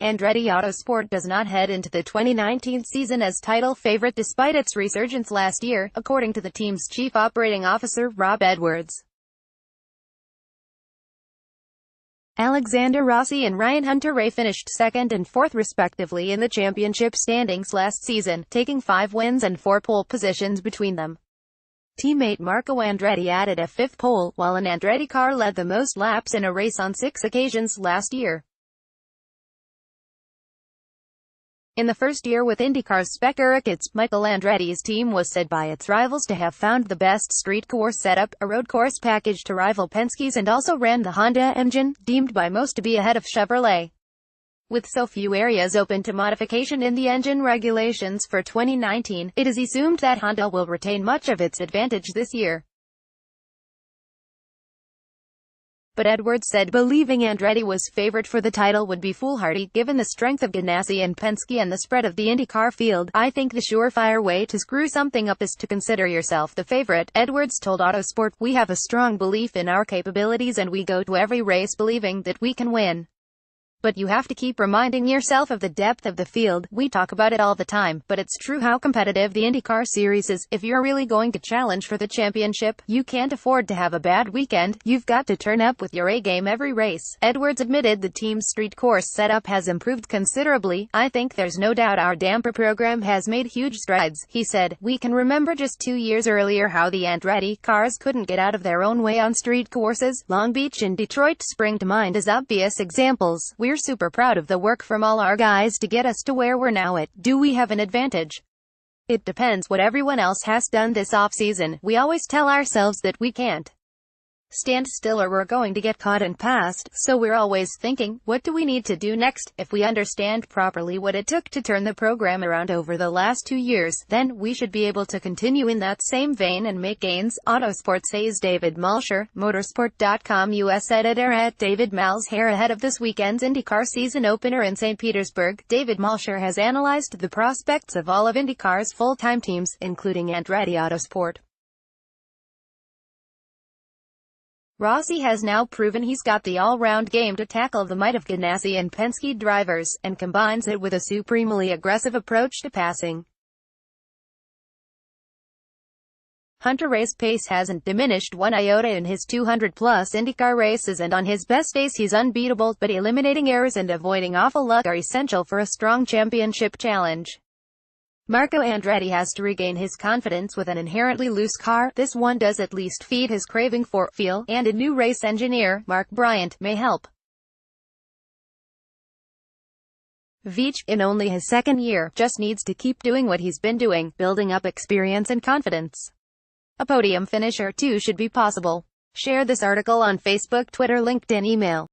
Andretti Autosport does not head into the 2019 season as title favorite despite its resurgence last year, according to the team's chief operating officer Rob Edwards. Alexander Rossi and Ryan Hunter-Reay finished second and fourth respectively in the championship standings last season, taking 5 wins and 4 pole positions between them. Teammate Marco Andretti added a 5th pole, while an Andretti car led the most laps in a race on 6 occasions last year. In the first year with IndyCar's Spec Urquharts, Michael Andretti's team was said by its rivals to have found the best street course setup, a road course package to rival Penske's, and also ran the Honda engine, deemed by most to be ahead of Chevrolet. With so few areas open to modification in the engine regulations for 2019, it is assumed that Honda will retain much of its advantage this year. But Edwards said believing Andretti was favored for the title would be foolhardy, given the strength of Ganassi and Penske and the spread of the IndyCar field. I think the surefire way to screw something up is to consider yourself the favorite, Edwards told Autosport. We have a strong belief in our capabilities and we go to every race believing that we can win. But you have to keep reminding yourself of the depth of the field. We talk about it all the time, but it's true how competitive the IndyCar series is. If you're really going to challenge for the championship, you can't afford to have a bad weekend. You've got to turn up with your A-game every race. Edwards admitted the team's street course setup has improved considerably. I think there's no doubt our damper program has made huge strides, he said. We can remember just 2 years earlier how the Andretti cars couldn't get out of their own way on street courses. Long Beach and Detroit spring to mind as obvious examples. We're super proud of the work from all our guys to get us to where we're now at. Do we have an advantage? It depends what everyone else has done this off-season. We always tell ourselves that we can't stand still or we're going to get caught and passed, so we're always thinking, what do we need to do next? If we understand properly what it took to turn the program around over the last 2 years, then we should be able to continue in that same vein and make gains. Autosport says David Malsher, Motorsport.com US editor at David Malsher. Ahead of this weekend's IndyCar season opener in St. Petersburg, David Malsher has analyzed the prospects of all of IndyCar's full-time teams, including Andretti Autosport. Rossi has now proven he's got the all-round game to tackle the might of Ganassi and Penske drivers, and combines it with a supremely aggressive approach to passing. Hunter-Reay's pace hasn't diminished one iota in his 200-plus IndyCar races, and on his best days he's unbeatable, but eliminating errors and avoiding awful luck are essential for a strong championship challenge. Marco Andretti has to regain his confidence with an inherently loose car. This one does at least feed his craving for feel, and a new race engineer, Mark Bryant, may help. Veach, in only his second year, just needs to keep doing what he's been doing, building up experience and confidence. A podium finish or two should be possible. Share this article on Facebook, Twitter, LinkedIn, email.